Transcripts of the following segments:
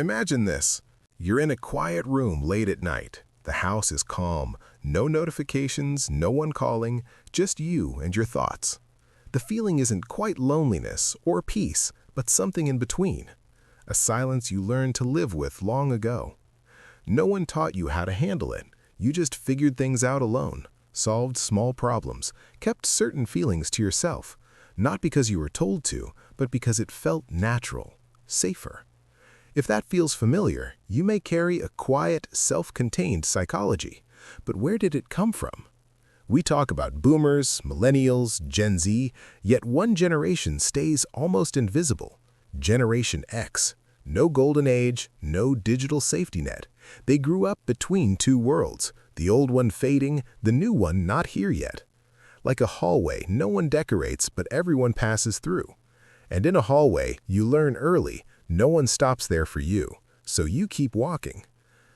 Imagine this. You're in a quiet room late at night. The house is calm, no notifications, no one calling, just you and your thoughts. The feeling isn't quite loneliness or peace, but something in between. A silence you learned to live with long ago. No one taught you how to handle it. You just figured things out alone, solved small problems, kept certain feelings to yourself, not because you were told to, but because it felt natural, safer. If that feels familiar, you may carry a quiet, self-contained psychology. But where did it come from? We talk about boomers, millennials, Gen Z, yet one generation stays almost invisible. Generation X. No golden age, no digital safety net. They grew up between two worlds, the old one fading, the new one not here yet. Like a hallway, no one decorates, but everyone passes through. And in a hallway, you learn early, no one stops there for you, so you keep walking.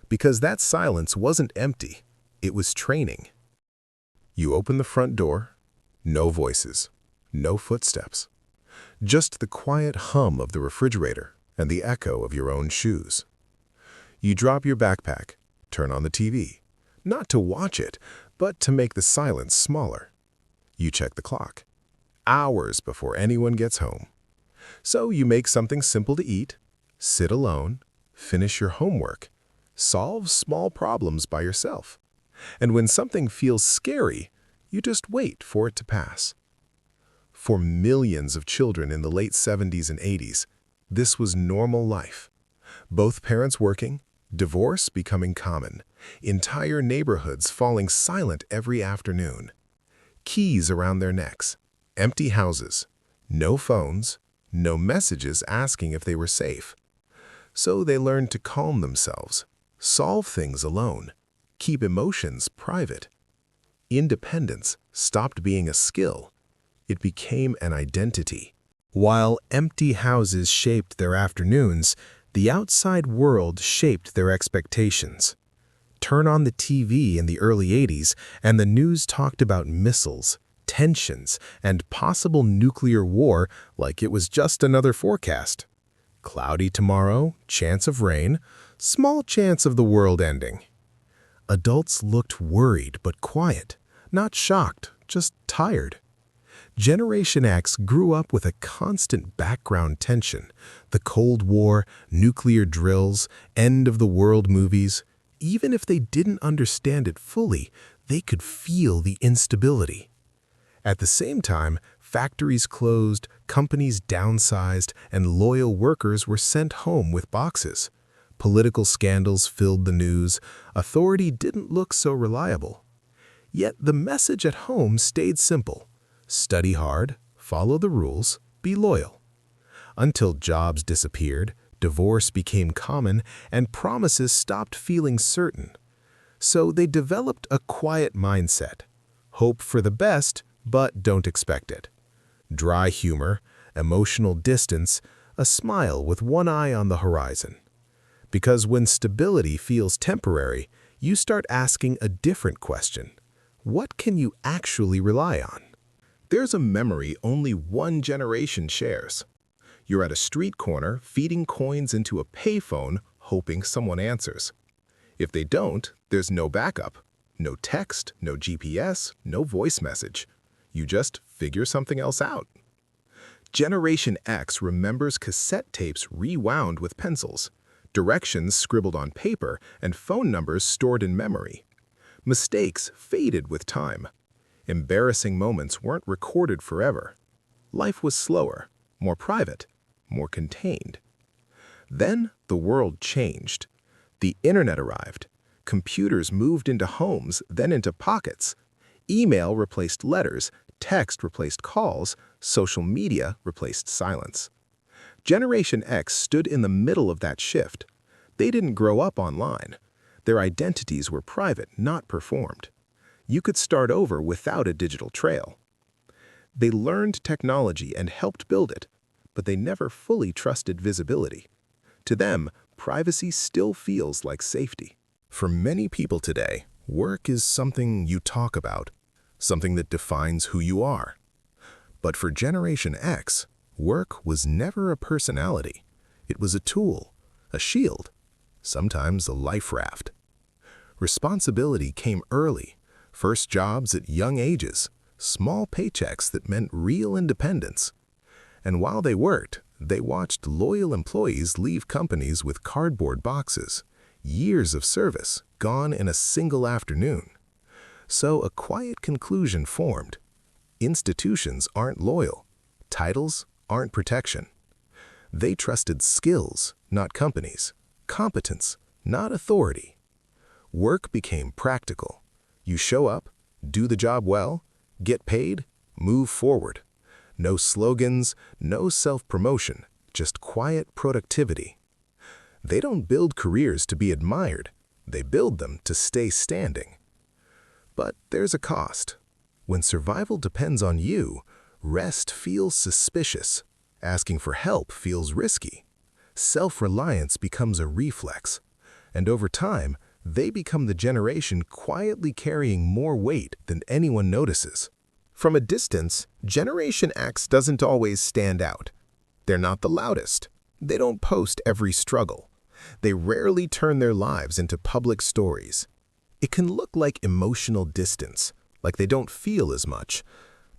Because that silence wasn't empty, it was training. You open the front door, no voices, no footsteps. Just the quiet hum of the refrigerator and the echo of your own shoes. You drop your backpack, turn on the TV, not to watch it, but to make the silence smaller. You check the clock, hours before anyone gets home. So you make something simple to eat, sit alone, finish your homework, solve small problems by yourself. And when something feels scary, you just wait for it to pass. For millions of children in the late 70s and 80s, this was normal life. Both parents working, divorce becoming common, entire neighborhoods falling silent every afternoon. Keys around their necks, empty houses, no phones, no messages asking if they were safe. So they learned to calm themselves, solve things alone, keep emotions private. Independence stopped being a skill. It became an identity. While empty houses shaped their afternoons, the outside world shaped their expectations. Turn on the TV in the early 80s, and the news talked about missiles, tensions, and possible nuclear war like it was just another forecast. Cloudy tomorrow, chance of rain, small chance of the world ending. Adults looked worried but quiet, not shocked, just tired. Generation X grew up with a constant background tension, the Cold War, nuclear drills, end-of-the-world movies. Even if they didn't understand it fully, they could feel the instability. At the same time, factories closed, companies downsized, and loyal workers were sent home with boxes. Political scandals filled the news. Authority didn't look so reliable. Yet the message at home stayed simple. Study hard, follow the rules, be loyal. Until jobs disappeared, divorce became common, and promises stopped feeling certain. So they developed a quiet mindset. Hope for the best, but don't expect it. Dry humor, emotional distance, a smile with one eye on the horizon. Because when stability feels temporary, you start asking a different question. What can you actually rely on? There's a memory only one generation shares. You're at a street corner feeding coins into a payphone, hoping someone answers. If they don't, there's no backup. No text, no GPS, no voice message. You just figure something else out. Generation X remembers cassette tapes rewound with pencils, directions scribbled on paper, and phone numbers stored in memory. Mistakes faded with time. Embarrassing moments weren't recorded forever. Life was slower, more private, more contained. Then the world changed. The internet arrived. Computers moved into homes, then into pockets. Email replaced letters, text replaced calls, social media replaced silence. Generation X stood in the middle of that shift. They didn't grow up online. Their identities were private, not performed. You could start over without a digital trail. They learned technology and helped build it, but they never fully trusted visibility. To them, privacy still feels like safety. For many people today, work is something you talk about, something that defines who you are. But for Generation X, work was never a personality. It was a tool, a shield, sometimes a life raft. Responsibility came early, first jobs at young ages, small paychecks that meant real independence. And while they worked, they watched loyal employees leave companies with cardboard boxes, years of service gone in a single afternoon. So a quiet conclusion formed. Institutions aren't loyal. Titles aren't protection. They trusted skills, not companies. Competence, not authority. Work became practical. You show up, do the job well, get paid, move forward. No slogans, no self-promotion, just quiet productivity. They don't build careers to be admired. They build them to stay standing. But there's a cost. When survival depends on you, rest feels suspicious. Asking for help feels risky. Self-reliance becomes a reflex. And over time, they become the generation quietly carrying more weight than anyone notices. From a distance, Generation X doesn't always stand out. They're not the loudest. They don't post every struggle. They rarely turn their lives into public stories. It can look like emotional distance, like they don't feel as much.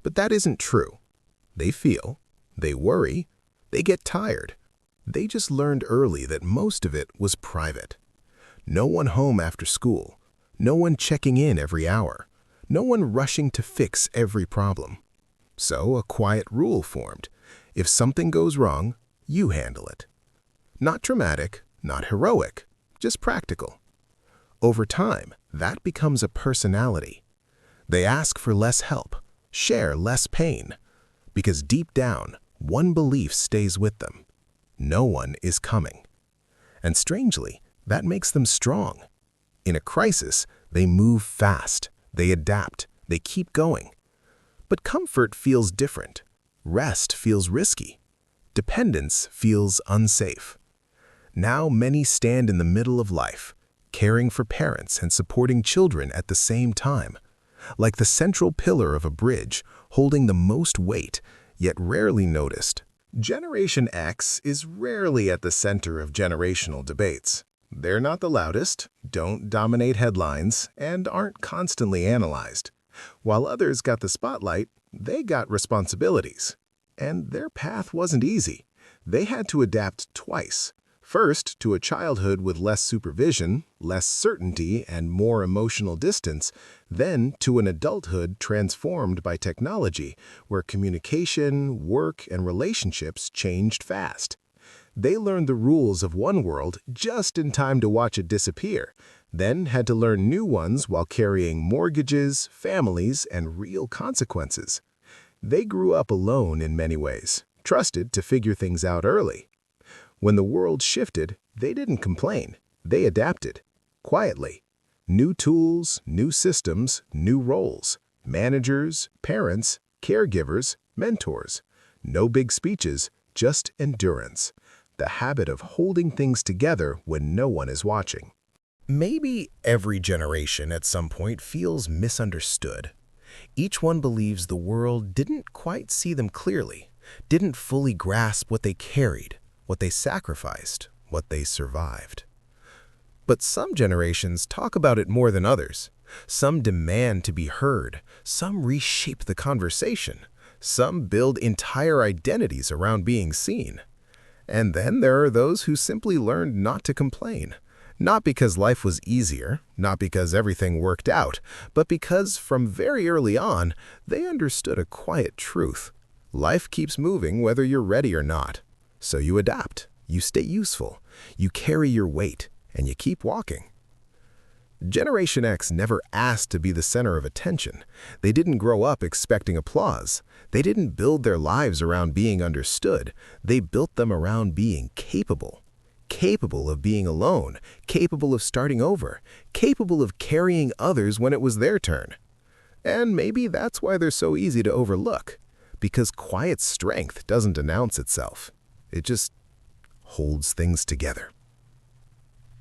But that isn't true. They feel, they worry, they get tired. They just learned early that most of it was private. No one home after school. No one checking in every hour. No one rushing to fix every problem. So a quiet rule formed. If something goes wrong, you handle it. Not dramatic, not heroic, just practical. Over time, that becomes a personality. They ask for less help, share less pain, because deep down, one belief stays with them. No one is coming. And strangely, that makes them strong. In a crisis, they move fast, they adapt, they keep going. But comfort feels different. Rest feels risky. Dependence feels unsafe. Now many stand in the middle of life, caring for parents and supporting children at the same time. Like the central pillar of a bridge, holding the most weight, yet rarely noticed. Generation X is rarely at the center of generational debates. They're not the loudest, don't dominate headlines, and aren't constantly analyzed. While others got the spotlight, they got responsibilities. And their path wasn't easy. They had to adapt twice. First, to a childhood with less supervision, less certainty, and more emotional distance, then to an adulthood transformed by technology, where communication, work, and relationships changed fast. They learned the rules of one world just in time to watch it disappear, then had to learn new ones while carrying mortgages, families, and real consequences. They grew up alone in many ways, trusted to figure things out early. When the world shifted, they didn't complain. They adapted, quietly. New tools, new systems, new roles. Managers, parents, caregivers, mentors. No big speeches, just endurance. The habit of holding things together when no one is watching. Maybe every generation at some point feels misunderstood. Each one believes the world didn't quite see them clearly, didn't fully grasp what they carried, what they sacrificed, what they survived. But some generations talk about it more than others. Some demand to be heard. Some reshape the conversation. Some build entire identities around being seen. And then there are those who simply learned not to complain. Not because life was easier, not because everything worked out, but because from very early on, they understood a quiet truth. Life keeps moving whether you're ready or not. So you adapt, you stay useful, you carry your weight, and you keep walking. Generation X never asked to be the center of attention. They didn't grow up expecting applause. They didn't build their lives around being understood. They built them around being capable. Capable of being alone, capable of starting over, capable of carrying others when it was their turn. And maybe that's why they're so easy to overlook, because quiet strength doesn't announce itself. It just holds things together.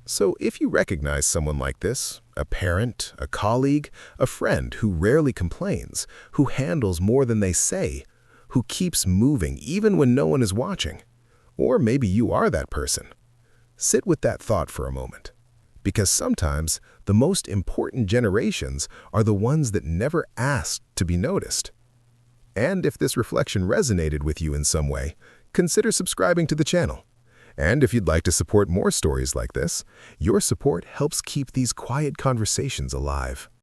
So if you recognize someone like this, a parent, a colleague, a friend who rarely complains, who handles more than they say, who keeps moving even when no one is watching, or maybe you are that person, Sit with that thought for a moment. Because sometimes the most important generations are the ones that never asked to be noticed. And if this reflection resonated with you in some way, consider subscribing to the channel. And if you'd like to support more stories like this, your support helps keep these quiet conversations alive.